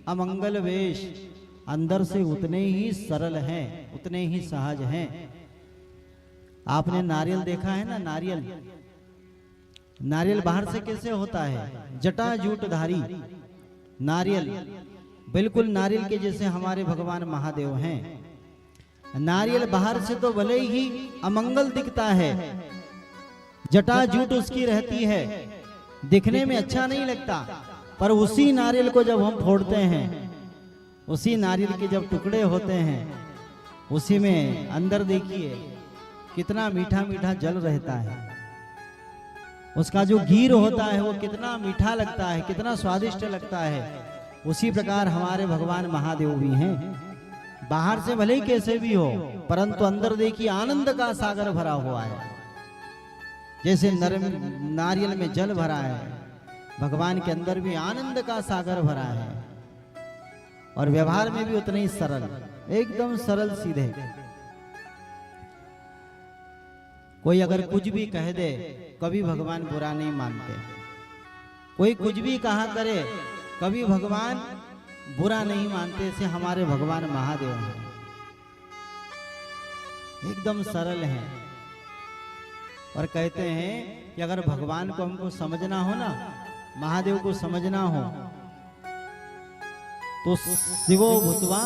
अमंगल वेश अंदर से उतने ही सरल हैं, उतने ही सहज हैं। आपने नारियल देखा है ना, नारियल नारियल बाहर से कैसे होता है, जटाजूटधारी नारियल, बिल्कुल नारियल के जैसे हमारे भगवान महादेव हैं। नारियल बाहर से तो भले ही अमंगल दिखता है, जटाजूट उसकी रहती है, दिखने में अच्छा नहीं लगता, पर उसी नारियल को जब हम फोड़ते हैं, उसी नारियल के जब टुकड़े होते हैं, उसी में अंदर देखिए कितना मीठा मीठा जल रहता है, उसका जो घीर होता है वो कितना मीठा लगता है, कितना स्वादिष्ट लगता है। उसी प्रकार हमारे भगवान महादेव भी हैं। बाहर से भले ही कैसे भी हो, परंतु अंदर देखिए आनंद का सागर भरा हुआ है। जैसे नारियल में जल भरा है, भगवान के अंदर भी आनंद का सागर भरा है, और व्यवहार में भी उतने ही सरल, एकदम सरल सीधे। कोई अगर कुछ भी कह दे, कभी भगवान बुरा नहीं मानते। कोई कुछ भी कहा करे, कभी भगवान बुरा नहीं मानते। से हमारे भगवान महादेव हैं, एकदम सरल हैं। और कहते हैं कि अगर भगवान को हमको समझना हो ना, महादेव को समझना हो, तो शिवो भूत्वा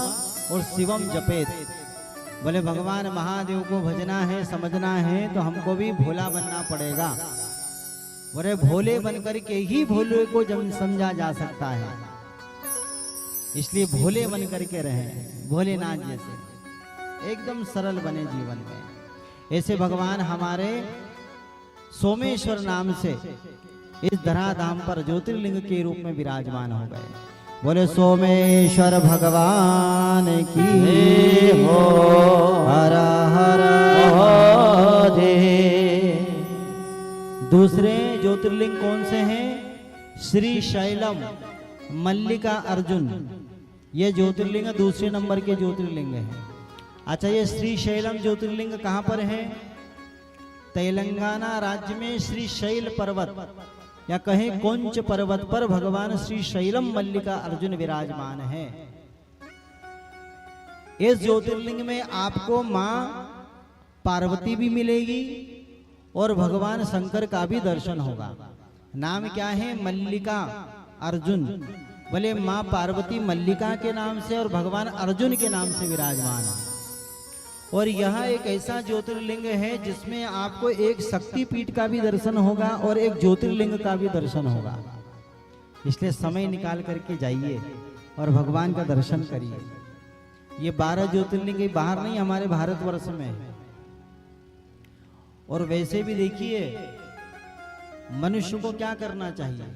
और शिवम जपेत। बोले भगवान महादेव को भजना है, समझना है, तो हमको भी भोला बनना पड़ेगा। बोले भोले बनकर के ही भोले को जब समझा जा सकता है, इसलिए भोले बनकर के रहें, भोलेनाथ जैसे एकदम सरल बने जीवन में। ऐसे भगवान हमारे सोमेश्वर नाम से इस धराधाम पर ज्योतिर्लिंग के रूप में विराजमान हो गए। बोले सोमेश्वर भगवान की हो, हर हर महादेव। दूसरे ज्योतिर्लिंग कौन से हैं? श्री शैलम, मल्लिका अर्जुन, ये ज्योतिर्लिंग दूसरे नंबर के ज्योतिर्लिंग है। अच्छा, ये श्री शैलम ज्योतिर्लिंग कहाँ पर है? तेलंगाना राज्य में श्री शैल पर्वत या कहें कोंच पर्वत पर भगवान श्री शैलम मल्लिका अर्जुन विराजमान है। इस ज्योतिर्लिंग में आपको मां पार्वती भी मिलेगी और भगवान शंकर का भी दर्शन होगा। नाम क्या है? मल्लिका अर्जुन। बोले मां पार्वती मल्लिका के नाम से और भगवान अर्जुन के नाम से विराजमान है। और यह एक ऐसा ज्योतिर्लिंग है जिसमें आपको एक शक्तिपीठ का भी दर्शन होगा और एक ज्योतिर्लिंग का भी दर्शन होगा। इसलिए समय निकाल करके जाइए और भगवान का दर्शन करिए। ये 12 ज्योतिर्लिंग बाहर नहीं, हमारे भारतवर्ष में है। और वैसे भी देखिए, मनुष्य को क्या करना चाहिए?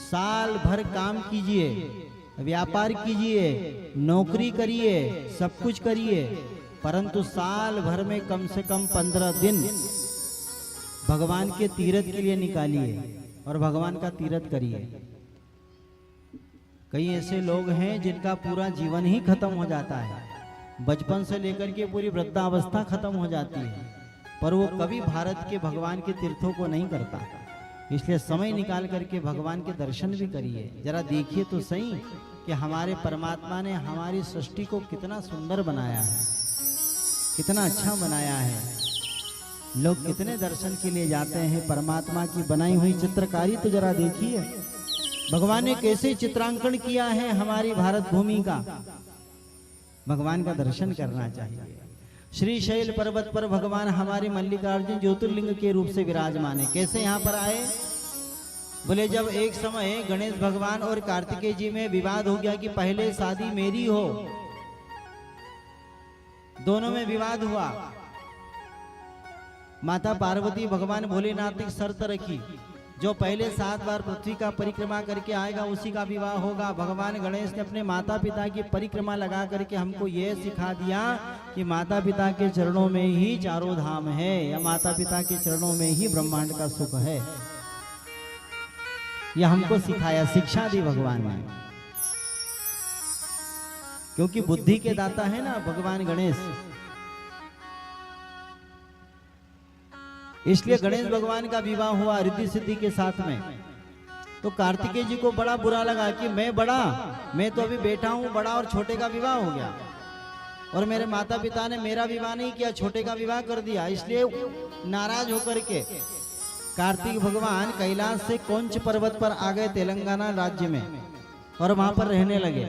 साल भर काम कीजिए, व्यापार कीजिए, नौकरी करिए, सब कुछ करिए, परंतु साल भर में कम से कम 15 दिन भगवान के तीर्थ के लिए निकालिए और भगवान का तीर्थ करिए। कई ऐसे लोग हैं जिनका पूरा जीवन ही खत्म हो जाता है, बचपन से लेकर के पूरी वृद्धावस्था खत्म हो जाती है, पर वो कभी भारत के भगवान के तीर्थों को नहीं करता। इसलिए समय निकाल करके भगवान के दर्शन भी करिए। जरा देखिए तो सही कि हमारे परमात्मा ने हमारी सृष्टि को कितना सुंदर बनाया है, कितना अच्छा बनाया है। लोग कितने दर्शन के लिए जाते हैं परमात्मा की बनाई हुई चित्रकारी। तो जरा देखिए भगवान ने कैसे चित्रांकन किया है हमारी भारत भूमि का। भगवान का दर्शन करना चाहिए। श्री शैल पर्वत पर भगवान हमारे मल्लिकार्जुन ज्योतिर्लिंग के रूप से विराजमान है। कैसे यहाँ पर आए? बोले जब एक समय गणेश भगवान और कार्तिकेय जी में विवाद हो गया कि पहले शादी मेरी हो, दोनों में विवाद हुआ। माता पार्वती भगवान भोलेनाथ ने शर्त रखी, जो पहले 7 बार पृथ्वी का परिक्रमा करके आएगा उसी का विवाह होगा। भगवान गणेश ने अपने माता पिता की परिक्रमा लगा करके हमको यह सिखा दिया कि माता पिता के चरणों में ही चारों धाम है, या माता पिता के चरणों में ही ब्रह्मांड का सुख है। यह हमको सिखाया, शिक्षा दी भगवान ने। क्योंकि बुद्धि के दाता है ना भगवान गणेश, इसलिए गणेश भगवान का विवाह हुआ रिद्धि सिद्धि के साथ में। तो कार्तिकेय जी को बड़ा बुरा लगा कि मैं तो अभी बेटा हूं बड़ा और छोटे का विवाह हो गया, और मेरे माता पिता ने मेरा विवाह नहीं किया, छोटे का विवाह कर दिया। इसलिए नाराज होकर के कार्तिक भगवान कैलाश से कौंच पर्वत पर आ गए तेलंगाना राज्य में, और वहां पर रहने लगे।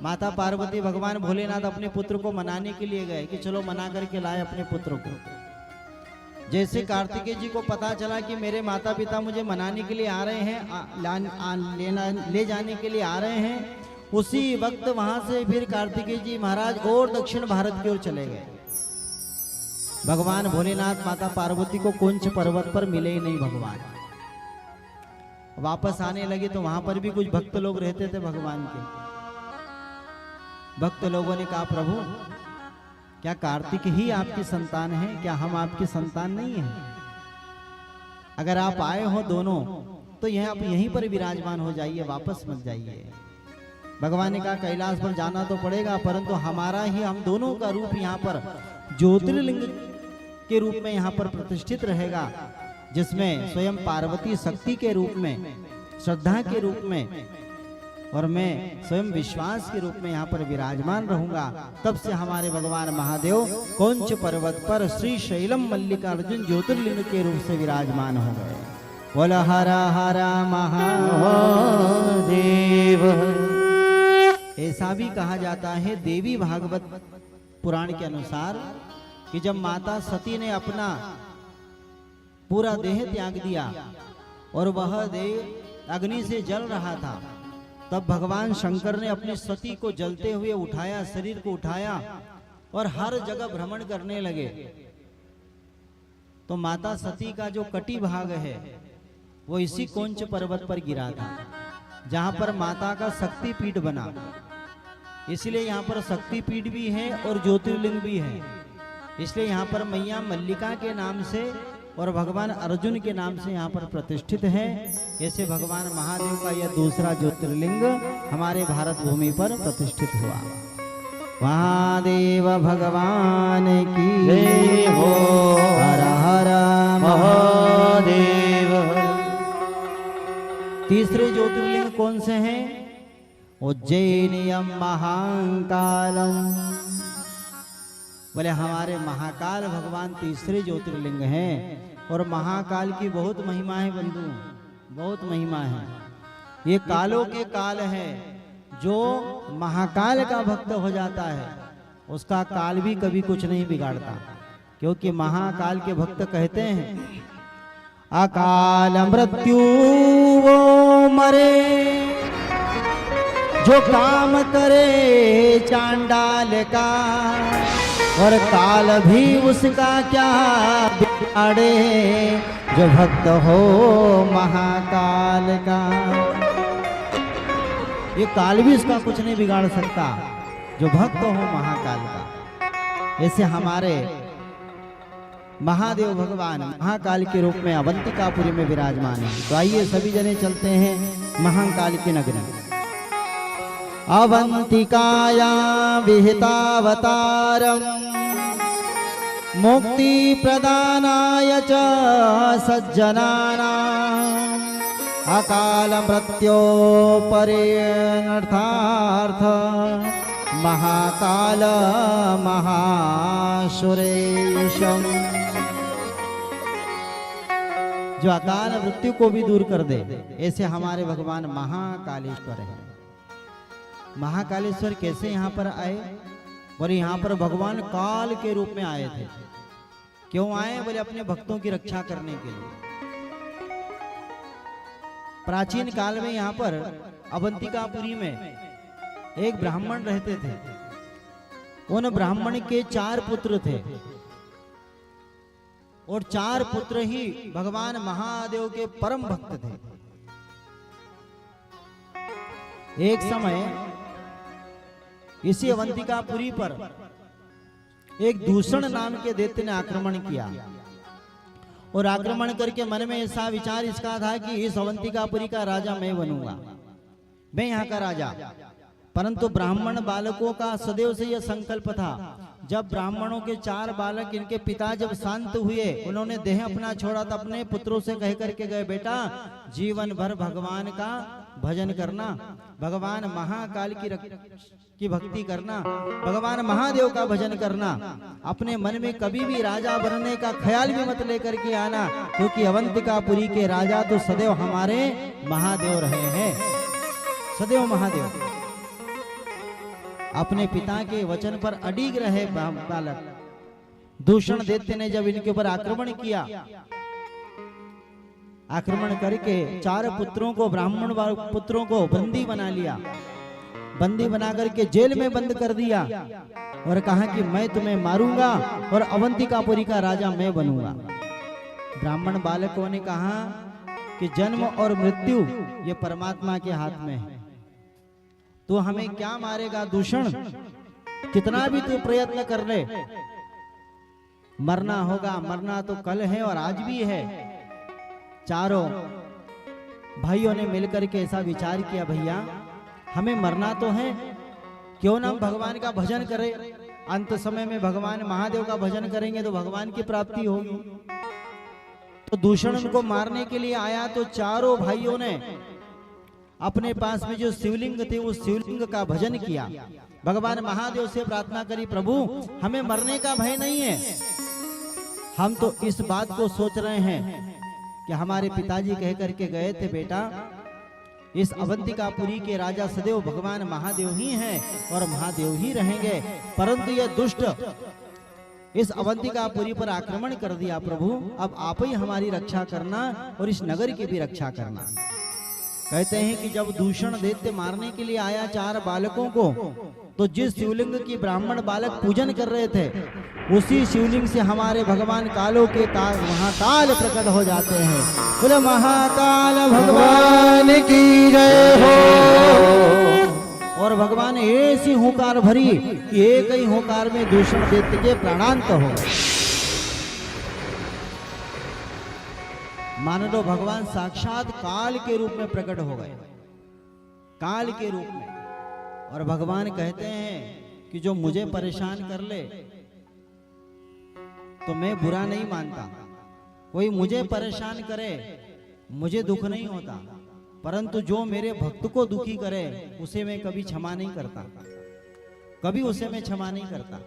माता पार्वती भगवान भोलेनाथ अपने पुत्र को मनाने के लिए गए कि चलो मना करके लाए अपने पुत्र को। जैसे कार्तिकेय जी को पता चला कि मेरे माता पिता मुझे मनाने के लिए आ रहे हैं, ले जाने के लिए आ रहे हैं, उसी वक्त वहां से फिर कार्तिकेय जी महाराज और दक्षिण भारत की ओर चले गए। भगवान भोलेनाथ माता पार्वती को कौंच पर्वत पर मिले ही नहीं भगवान। वापस आने लगे तो वहां पर भी कुछ भक्त लोग रहते थे भगवान के। भक्त लोगों ने कहा, प्रभु क्या कार्तिक ही आपकी संतान है? क्या हम आपकी संतान नहीं है? अगर आप आए हो दोनों तो आप यहीं पर विराजमान हो जाइए, वापस मत जाइए। भगवान ने कहा कैलाश पर जाना तो पड़ेगा, परंतु हमारा ही हम दोनों का रूप यहाँ पर ज्योतिर्लिंग के रूप में यहाँ पर प्रतिष्ठित रहेगा, जिसमें स्वयं पार्वती शक्ति के रूप में, श्रद्धा के रूप में, और मैं स्वयं विश्वास के रूप में यहाँ पर विराजमान रहूंगा। तब से हमारे भगवान महादेव कौंच पर्वत पर श्री शैलम मल्लिकार्जुन ज्योतिर्लिंग के रूप से विराजमान हो गए। बोल हरा हरा महादेव। ऐसा भी कहा जाता है देवी भागवत पुराण के अनुसार कि जब माता सती ने अपना पूरा देह त्याग दिया और वह देह अग्नि से जल रहा था, तब भगवान शंकर ने अपनी सती को जलते हुए उठाया, शरीर को उठाया और हर जगह भ्रमण करने लगे। तो माता सती का जो कटी भाग है वो इसी कौंच पर्वत पर गिरा था, जहां पर माता का शक्ति पीठ बना। इसलिए यहाँ पर शक्ति पीठ भी है और ज्योतिर्लिंग भी है। इसलिए यहाँ पर मैया मल्लिका के नाम से और भगवान अर्जुन के नाम से यहाँ पर प्रतिष्ठित है। ऐसे भगवान महादेव का यह दूसरा ज्योतिर्लिंग हमारे भारत भूमि पर प्रतिष्ठित हुआ। महादेव भगवान की जय हो। हर हर महादेव। तीसरे ज्योतिर्लिंग कौन से हैं? उज्जैनियम महाकालम। बोले हमारे महाकाल भगवान तीसरे ज्योतिर्लिंग हैं, और महाकाल की बहुत महिमा है बंधु, बहुत महिमा है। ये कालों के काल है। जो महाकाल का भक्त हो जाता है उसका काल भी कभी कुछ नहीं बिगाड़ता, क्योंकि महाकाल के भक्त कहते हैं अकाल मृत्यु वो मरे, जो काम करे चांडाल का, और काल भी उसका क्या बिगाड़े, जो भक्त हो महाकाल का। ये काल भी इसका कुछ नहीं बिगाड़ सकता, जो भक्त हो महाकाल का। ऐसे हमारे महादेव भगवान महाकाल के रूप में अवंतिकापुरी में विराजमान है। तो आइए सभी जने चलते हैं महाकाल की नगरी। अवंतिकायां विहितावतारम् मुक्ति प्रदानाय च सज्जनानाम् अकाल मृत्यो परिणर्थार्थ महाकाल महासुरेशम। जो अकाल मृत्यु को भी दूर कर दे, ऐसे हमारे भगवान महाकालेश्वर है। महाकालेश्वर कैसे यहाँ पर आए? बोले यहाँ पर भगवान काल के रूप में आए थे। क्यों आए? बोले अपने भक्तों की रक्षा करने के लिए। प्राचीन काल में यहाँ पर अवंतिकापुरी में एक ब्राह्मण रहते थे। उन ब्राह्मण के 4 पुत्र थे, और 4 पुत्र ही भगवान महादेव के परम भक्त थे। एक समय इसी अवंतिकापुरी पर एक दूषण नाम के दैत्य ने आक्रमण किया, और आक्रमण करके मन में ऐसा विचार इसका था कि इस अवंतिकापुरी का राजा मैं बनूंगा, मैं यहाँ का राजा। परंतु ब्राह्मण बालकों का सदैव से यह संकल्प था, जब ब्राह्मणों के 4 बालक इनके पिता जब शांत हुए, उन्होंने देह अपना छोड़ा तो अपने पुत्रों से कह करके गए, बेटा जीवन भर भगवान का भजन करना, भगवान महाकाल की भक्ति करना, भगवान महादेव का भजन करना, अपने मन में कभी भी राजा बनने का ख्याल भी मत लेकर के आना, क्योंकि अवंतिकापुरी के राजा तो सदैव हमारे महादेव रहे हैं, सदैव महादेव। अपने पिता के वचन पर अडिग रहे बालक। दूषण दैत्य ने जब इनके ऊपर आक्रमण किया, आक्रमण करके 4 पुत्रों को, ब्राह्मण पुत्रों को बंदी बना लिया, बंदी बना करके जेल में बंद कर दिया और कहा कि मैं तुम्हें मारूंगा और अवंतिकापुरी का राजा मैं बनूंगा। ब्राह्मण बालकों ने कहा कि जन्म और मृत्यु ये परमात्मा के हाथ में है, तो हमें क्या मारेगा दूषण, कितना भी तू प्रयत्न कर ले, मरना होगा, मरना तो कल है और आज भी है। चारों भाइयों ने मिलकर के ऐसा विचार किया, भैया हमें मरना तो है, क्यों ना हम भगवान का भजन करें, अंत समय में भगवान महादेव का भजन करेंगे तो भगवान की प्राप्ति होगी। तो दूषण उनको मारने के लिए आया, तो चारों भाइयों ने अपने पास में जो शिवलिंग थे उस शिवलिंग का भजन किया, भगवान महादेव से प्रार्थना करी, प्रभु हमें मरने का भय नहीं है, हम तो इस बात को सोच रहे हैं कि हमारे पिताजी कह करके गए थे, बेटा इस अवंतिकापुरी के राजा सदैव भगवान महादेव ही हैं और महादेव ही रहेंगे, परंतु यह दुष्ट इस अवंतिकापुरी पर आक्रमण कर दिया, प्रभु अब आप ही हमारी रक्षा करना और इस नगर की भी रक्षा करना। कहते हैं कि जब दूषण दैत्य मारने के लिए आया 4 बालकों को, तो जिस शिवलिंग की ब्राह्मण बालक पूजन कर रहे थे, उसी शिवलिंग से हमारे भगवान कालों के महाकाल प्रकट हो जाते हैं। बोले महाकाल भगवान की जय हो। और भगवान ऐसी हुंकार भरी कि एक ही हुंकार में दूषण दैत्य के प्राणांत हो। मान लो भगवान साक्षात काल के रूप में प्रकट हो गए, काल के रूप में। और भगवान कहते हैं कि जो मुझे परेशान कर ले तो मैं बुरा नहीं मानता, कोई मुझे परेशान करे मुझे दुख नहीं होता, परंतु जो मेरे भक्त को दुखी करे उसे मैं कभी क्षमा नहीं करता, कभी उसे मैं क्षमा नहीं करता।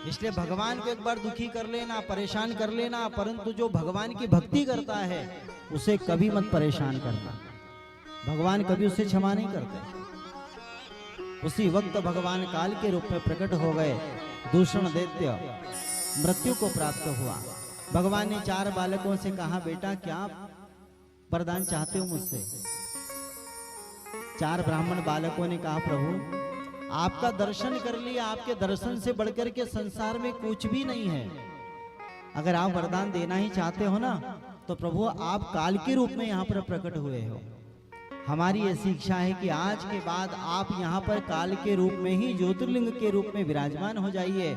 इसलिए भगवान को एक बार दुखी कर लेना, परेशान कर लेना, परंतु जो भगवान की भक्ति करता है उसे कभी मत परेशान करना, भगवान कभी उसे क्षमा नहीं करते। उसी वक्त भगवान काल के रूप में प्रकट हो गए, दूषण दैत्य मृत्यु को प्राप्त हुआ। भगवान ने 4 बालकों से कहा, बेटा क्या वरदान चाहते हो मुझसे? 4 ब्राह्मण बालकों ने कहा, प्रभु आपका दर्शन कर लिया, आपके दर्शन से बढ़कर के संसार में कुछ भी नहीं है, अगर आप वरदान देना ही चाहते हो ना तो प्रभु आप काल के रूप में यहाँ पर प्रकट हुए हो। हमारी ऐसी इच्छा है कि आज के बाद आप यहाँ पर काल के रूप में ही ज्योतिर्लिंग के रूप में विराजमान हो जाइए,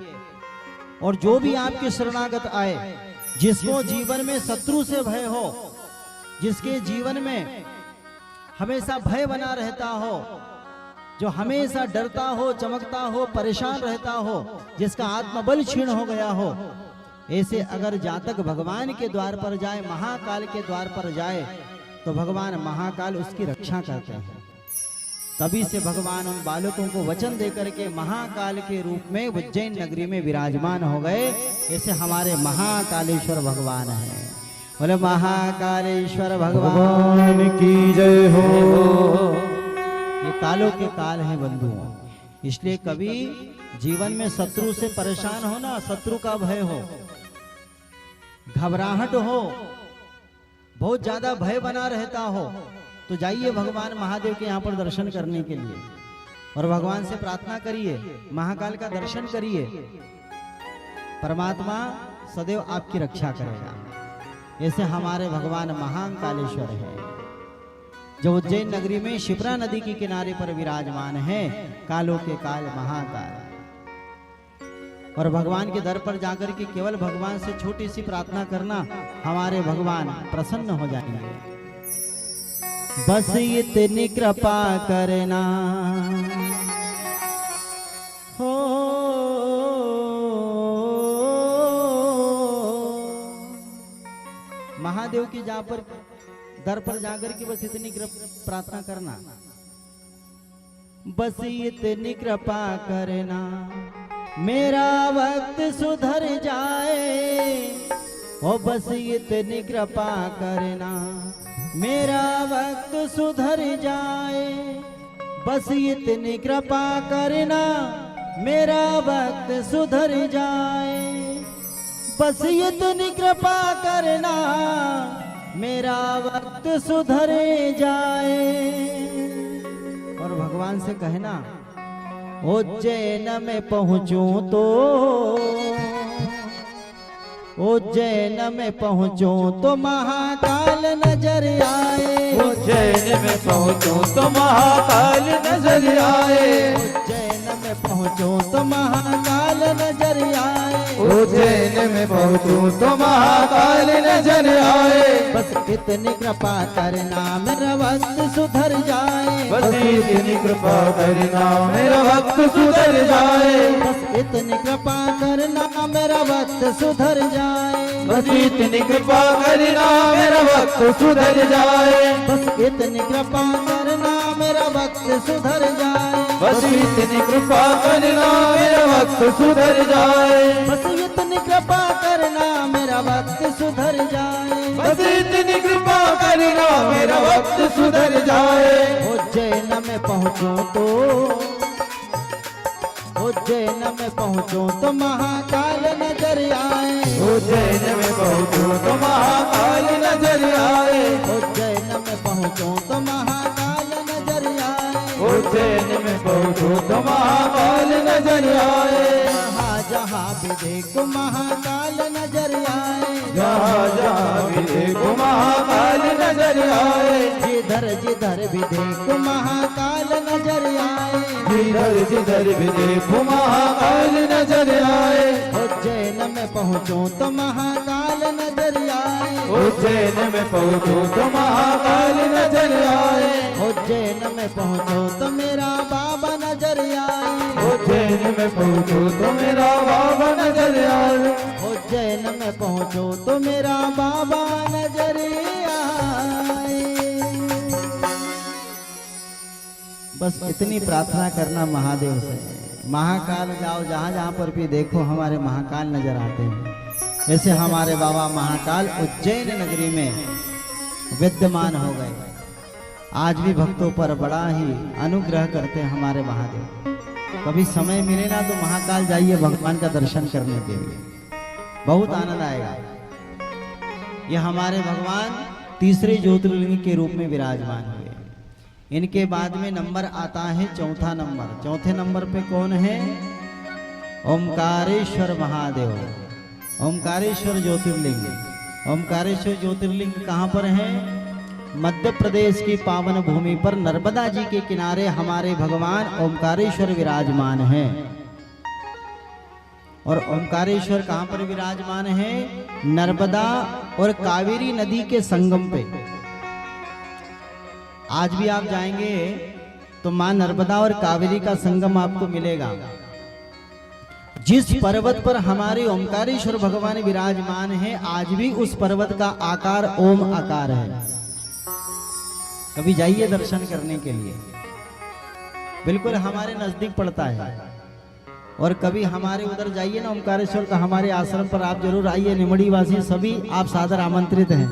और जो भी आपके शरणागत आए, जिसको जीवन में शत्रु से भय हो, जिसके जीवन में हमेशा भय बना रहता हो, जो हमेशा डरता हो, चमकता हो, परेशान रहता हो, जिसका आत्मबल क्षीण हो गया हो, ऐसे अगर जातक भगवान के द्वार पर जाए, महाकाल के द्वार पर जाए, तो भगवान महाकाल उसकी रक्षा करते हैं। तभी से भगवान उन बालकों को वचन देकर के महाकाल के रूप में उज्जैन नगरी में विराजमान हो गए। ऐसे हमारे महाकालेश्वर भगवान हैं। बोले महाकालेश्वर भगवान की जय हो। ये कालों के काल हैं बंधुओं, इसलिए कभी जीवन में शत्रु से परेशान हो ना, शत्रु का भय हो, घबराहट हो, बहुत ज्यादा भय बना रहता हो, तो जाइए भगवान महादेव के यहाँ पर दर्शन करने के लिए और भगवान से प्रार्थना करिए, महाकाल का दर्शन करिए, परमात्मा सदैव आपकी रक्षा करेगा। ऐसे हमारे भगवान महान कालेश्वर है, जो उज्जैन नगरी में शिप्रा नदी के किनारे पर विराजमान है, कालों के काल महाकाल। और भगवान के दर पर जाकर के केवल भगवान से छोटी सी प्रार्थना करना, हमारे भगवान प्रसन्न हो जाएंगे। बस इतनी कृपा करना हो। महादेव की जा पर दर पर जाकर के बस इतनी प्रार्थना करना, बस इतनी कृपा करना मेरा वक्त सुधर जाए। ओ बस इतनी कृपा करना मेरा वक्त सुधर जाए। बस इतनी कृपा करना मेरा वक्त सुधर जाए। बस इतनी कृपा करना मेरा वक्त सुधर जाए। और भगवान से कहना, उज्जैन में पहुंचूं तो, उज्जैन में पहुंचूं तो महाकाल नजर आए। उज्जैन में पहुंचूं तो महाकाल नजर आए। उज्जैन में पहुंचूं तो महाकाल नजर आए। उज्जैन में पहुंचूं तो महाकाल नजर आए। बस इतनी कृपा करना मेरा वक्त सुधर जाए। बस इतनी कृपा करना मेरा वक्त सुधर जाए। बस इतनी कृपा करना मेरा वक्त सुधर जाए। बस इतनी कृपा करना मेरा वक्त सुधर जाए। बस इतनी कृपा करना मेरा वक्त सुधर जाए। बस इतनी कृपा करना मेरा वक्त सुधर जाए। बस इतनी कृपा करना मेरा वक्त सुधर जाए। बस इतनी कृपा करना मेरा वक्त सुधर जाए। उज्जैन में पहुंचूं तो, उज्जैन में पहुंचूं तो महाकाल नजर आए। उज्जैन में पहुंचूं तो महाकाल नजर आए। उज्जैन में पहुंचूं तो महाकाल नजर आए। उज्जैन में पहुंचूं तो महाकाल नजर आए। जहाँ जहाँ भी देखो महाकाल नजर आए। जहाँ जहाँ भी देखो महाकाल नजर आए। जिधर जिधर भी देखो महाकाल नजर आए। जिधर जिधर भी देखो महाकाल नजर आए। उज्जैन में पहुंचूं तो महाकाल नजर आए। उज्जैन में पहुंचूं तो महाकाल नजर आए। उज्जैन में पहुंचो तो मेरा बाबा नजर आए। उज्जैन में पहुंचूं तो मेरा बाबा नजर आए। उज्जैन में पहुंचो तो मेरा बाबा नजर आए। बस इतनी प्रार्थना करना महादेव से। महाकाल जाओ, जहाँ जहाँ पर भी देखो हमारे महाकाल नजर आते हैं। ऐसे हमारे बाबा महाकाल उज्जैन नगरी में विद्यमान हो गए। आज भी भक्तों पर बड़ा ही अनुग्रह करते हैं हमारे महादेव। कभी समय मिले ना तो महाकाल जाइए भगवान का दर्शन करने के लिए, बहुत आनंद आएगा। ये हमारे भगवान तीसरे ज्योतिर्लिंग के रूप में विराजमान हुए। इनके बाद में नंबर आता है चौथा नंबर। चौथे नंबर पे कौन है? ओमकारेश्वर महादेव। ओमकारेश्वर ज्योतिर्लिंग। ओमकारेश्वर ज्योतिर्लिंग कहाँ पर है? मध्य प्रदेश की पावन भूमि पर नर्मदा जी के किनारे हमारे भगवान ओमकारेश्वर विराजमान हैं। और ओमकारेश्वर कहाँ पर विराजमान है? नर्मदा और कावेरी नदी के संगम पे। आज भी आप जाएंगे तो मां नर्मदा और कावेरी का संगम आपको मिलेगा। जिस पर्वत पर हमारे ओमकारेश्वर भगवान विराजमान है, आज भी उस पर्वत का आकार ओम आकार है। कभी जाइए दर्शन करने के लिए, बिल्कुल हमारे नजदीक पड़ता है। और कभी हमारे उधर जाइए ना ओमकारेश्वर का, हमारे आश्रम पर आप जरूर आइए। निमड़ी वासी सभी आप सादर आमंत्रित हैं।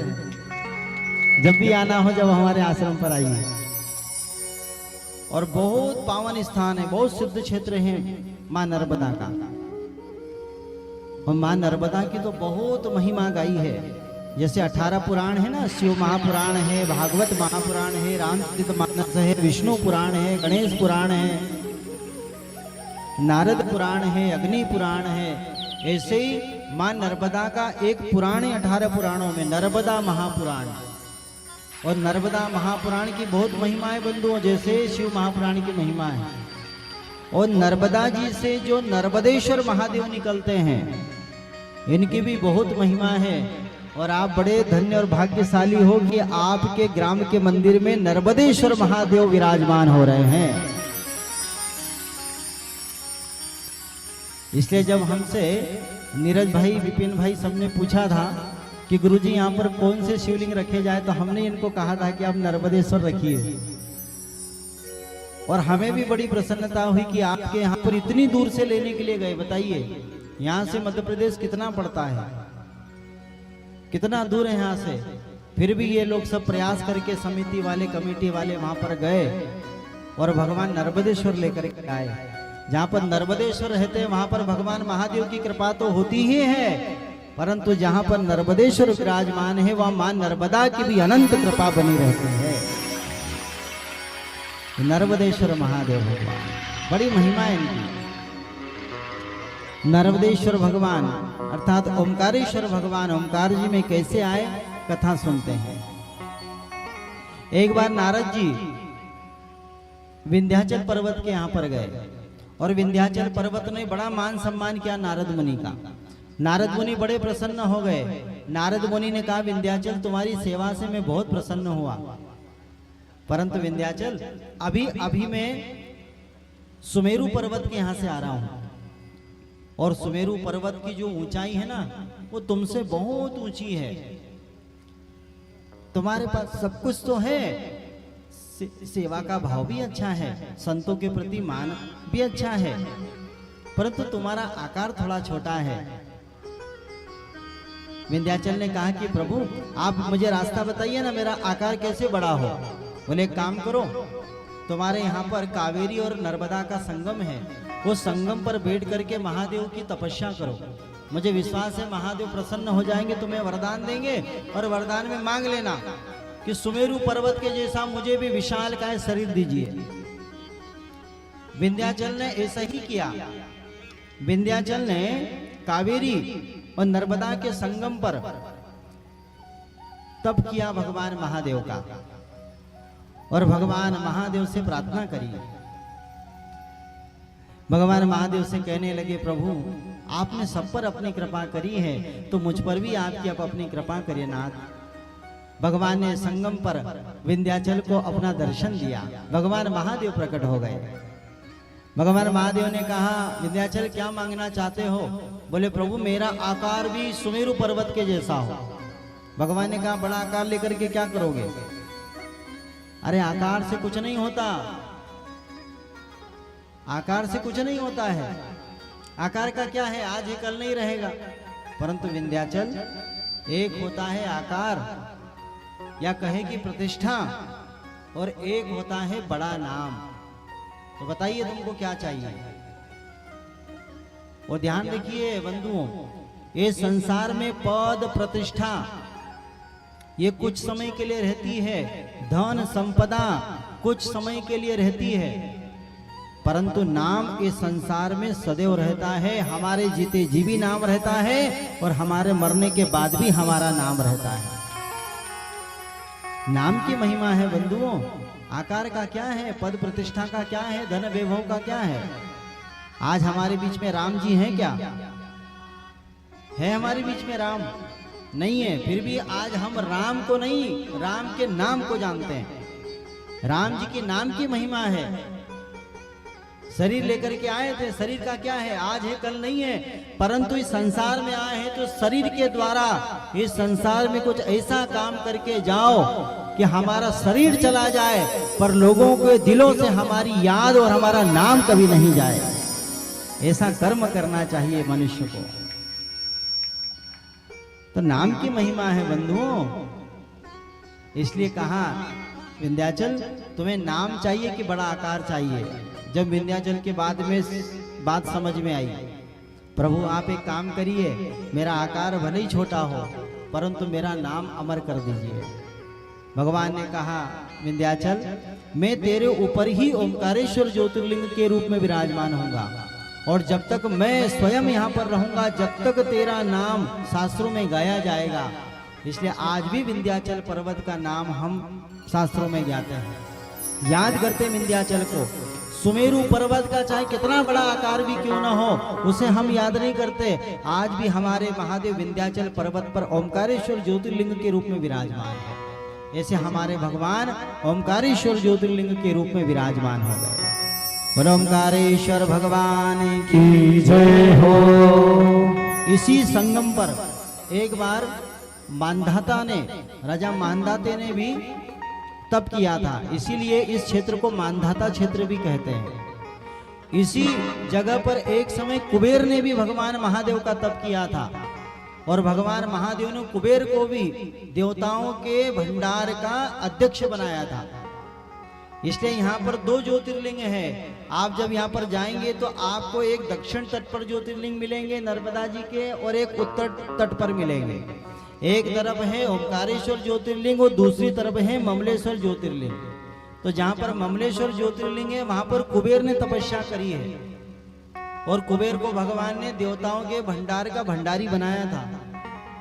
जब भी आना हो, जब हमारे आश्रम पर आइए। और बहुत पावन स्थान है, बहुत सिद्ध क्षेत्र है मां नर्मदा का। और मां नर्मदा की तो बहुत महिमा गाई है। जैसे 18 पुराण है ना, शिव महापुराण है, भागवत महापुराण है, रामचरितमानस है, विष्णु पुराण है, गणेश पुराण है, नारद पुराण है, अग्नि पुराण है। ऐसे ही मां नर्मदा का एक पुराण है 18 पुराणों में, नर्मदा महापुराण। और नर्मदा महापुराण की बहुत महिमा है बंधुओं, जैसे शिव महापुराण की महिमा है। और नर्मदा जी से जो नर्मदेश्वर महादेव निकलते हैं, इनकी भी बहुत महिमा है। और आप बड़े धन्य और भाग्यशाली हो कि आपके ग्राम के मंदिर में नर्मदेश्वर महादेव विराजमान हो रहे हैं। इसलिए जब हमसे नीरज भाई, विपिन भाई सबने पूछा था कि गुरुजी यहाँ पर कौन से शिवलिंग रखे जाए, तो हमने इनको कहा था कि आप नर्मदेश्वर रखिए। और हमें भी बड़ी प्रसन्नता हुई कि आपके यहाँ पर इतनी दूर से लेने के लिए गए। बताइए यहाँ से मध्य प्रदेश कितना पड़ता है, कितना दूर है यहाँ से, फिर भी ये लोग सब प्रयास करके समिति वाले, कमेटी वाले वहां पर गए और भगवान नर्मदेश्वर लेकर के आए। जहाँ पर नर्मदेश्वर रहते हैं वहां पर भगवान महादेव की कृपा तो होती ही है, परंतु जहाँ पर नर्मदेश्वर विराजमान है वहां मां नर्मदा की भी अनंत कृपा बनी रहती है। नर्मदेश्वर महादेव भगवान, बड़ी महिमा है इनकी। नर्मदेश्वर भगवान अर्थात ओमकारेश्वर भगवान ओमकार जी में कैसे आए, कथा सुनते हैं। एक बार नारद जी विंध्याचल पर्वत के यहाँ पर गए और विंध्याचल पर्वत ने बड़ा मान सम्मान किया नारद मुनि का। नारद मुनि बड़े प्रसन्न हो गए। नारद मुनि ने कहा, विंध्याचल तुम्हारी सेवा से मैं बहुत प्रसन्न हुआ, परंतु विंध्याचल अभी मैं सुमेरु पर्वत के यहाँ से आ रहा हूँ, और सुमेरु पर्वत की जो ऊंचाई है ना वो तुमसे बहुत ऊंची है। तुम्हारे पास सब कुछ तो है, सेवा का भाव भी अच्छा है, संतों के प्रति मान भी अच्छा है, परंतु तुम्हारा आकार थोड़ा छोटा है। विंध्याचल ने कहा कि प्रभु आप मुझे रास्ता बताइए ना, मेरा आकार कैसे बड़ा हो। बोले एक काम करो, तुम्हारे यहाँ पर कावेरी और नर्मदा का संगम है, वो संगम पर बैठ करके महादेव की तपस्या करो। मुझे विश्वास है महादेव प्रसन्न हो जाएंगे, तुम्हें वरदान देंगे, और वरदान में मांग लेना कि सुमेरु पर्वत के जैसा मुझे भी विशाल काय शरीर दीजिए। विंध्याचल ने ऐसा ही किया। विंध्याचल ने कावेरी और नर्मदा के संगम पर तप किया भगवान महादेव का, और भगवान महादेव से प्रार्थना करी। भगवान महादेव से कहने लगे, प्रभु आपने सब पर अपनी कृपा करी है, तो मुझ पर भी आपकी अपनी कृपा करिए नाथ। भगवान ने संगम पर विंध्याचल को अपना दर्शन दिया। भगवान महादेव प्रकट हो गए। भगवान महादेव ने कहा, विंध्याचल क्या मांगना चाहते हो। बोले प्रभु मेरा आकार भी सुमेरु पर्वत के जैसा हो। भगवान ने कहा, बड़ा आकार लेकर के क्या करोगे। अरे आकार से कुछ नहीं होता, आकार से कुछ नहीं होता है। आकार का क्या है, आज ही कल नहीं रहेगा। परंतु विंध्याचल एक होता है आकार, या कहे कि प्रतिष्ठा, और एक होता है बड़ा नाम। तो बताइए तुमको क्या चाहिए। और ध्यान रखिए बंधुओं, ये संसार में पद प्रतिष्ठा ये कुछ समय के लिए रहती है, धन संपदा कुछ समय के लिए रहती है, परंतु नाम इस संसार में सदैव रहता है। हमारे जीते जी भी नाम रहता है, और हमारे मरने के बाद भी हमारा नाम रहता है। नाम की महिमा है बंधुओं। आकार का क्या है, पद प्रतिष्ठा का क्या है, धन वैभव का क्या है। आज हमारे बीच में राम जी हैं क्या, है हमारे बीच में राम नहीं है, फिर भी आज हम राम को नहीं, राम के नाम को जानते हैं। राम जी के नाम की महिमा है। शरीर लेकर के आए थे, शरीर का क्या है, आज है कल नहीं है, परंतु इस संसार में आए हैं तो शरीर के द्वारा इस संसार में कुछ ऐसा काम करके जाओ कि हमारा शरीर चला जाए, पर लोगों के दिलों से हमारी याद और हमारा नाम कभी नहीं जाए। ऐसा कर्म करना चाहिए मनुष्य को। तो नाम की महिमा है बंधुओं। इसलिए कहा, विंध्याचल तुम्हें नाम चाहिए कि बड़ा आकार चाहिए। जब विंध्याचल के बाद में बात समझ में आई, प्रभु आप एक काम करिए, मेरा आकार भले ही छोटा हो, परंतु मेरा नाम अमर कर दीजिए। भगवान ने कहा, विंध्याचल मैं तेरे ऊपर ही ओमकारेश्वर ज्योतिर्लिंग के रूप में विराजमान होऊंगा, और जब तक मैं स्वयं यहाँ पर रहूंगा, जब तक तेरा नाम शास्त्रों में गाया जाएगा। इसलिए आज भी विंध्याचल पर्वत का नाम हम शास्त्रों में गाते हैं, याद करते विंध्याचल को। सुमेरु पर्वत का चाहे कितना बड़ा आकार भी क्यों ना हो, उसे हम याद नहीं करते। आज भी हमारे महादेव विंध्याचल पर्वत पर ओमकारेश्वर ज्योतिर्लिंग के रूप में विराजमान है। ऐसे हमारे भगवान ओमकारेश्वर ज्योतिर्लिंग के रूप में विराजमान हो गए। बोलो ओमकारेश्वर भगवान की जय हो। इसी संगम पर एक बार मानधाता ने, राजा मानधाते ने भी तप किया था, इसीलिए इस क्षेत्र को मानधाता क्षेत्र भी कहते हैं। इसी जगह पर एक समय कुबेर ने भी भगवान महादेव का तप किया था और भगवान महादेव ने कुबेर को भी देवताओं के भंडार का अध्यक्ष बनाया था। इसलिए यहाँ पर 2 ज्योतिर्लिंग है। आप जब यहाँ पर जाएंगे तो आपको एक दक्षिण तट पर ज्योतिर्लिंग मिलेंगे नर्मदा जी के, और एक उत्तर तट पर मिलेंगे। एक तरफ है ओमकारेश्वर ज्योतिर्लिंग और दूसरी तरफ है ममलेश्वर ज्योतिर्लिंग। तो जहाँ पर ममलेश्वर ज्योतिर्लिंग है वहां पर कुबेर ने तपस्या करी है और कुबेर को भगवान ने देवताओं के भंडार का भंडारी बनाया था।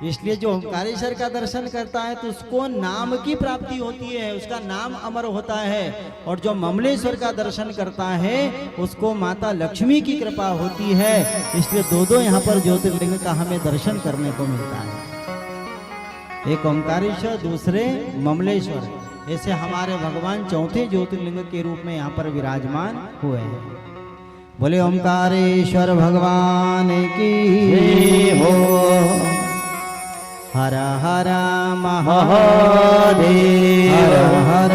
इसलिए जो ओमकारेश्वर का दर्शन करता है तो उसको नाम की प्राप्ति होती है, उसका नाम अमर होता है। और जो ममलेश्वर का दर्शन करता है उसको माता लक्ष्मी की कृपा होती है। इसलिए 2 यहाँ पर ज्योतिर्लिंग का हमें दर्शन करने को मिलता है, एक ओमकारेश्वर, दूसरे ममलेश्वर। ऐसे हमारे भगवान चौथे ज्योतिर्लिंग के रूप में यहाँ पर विराजमान हुए हैं। बोले ओमकारेश्वर भगवान की हो। हर हर महादेव, हर हर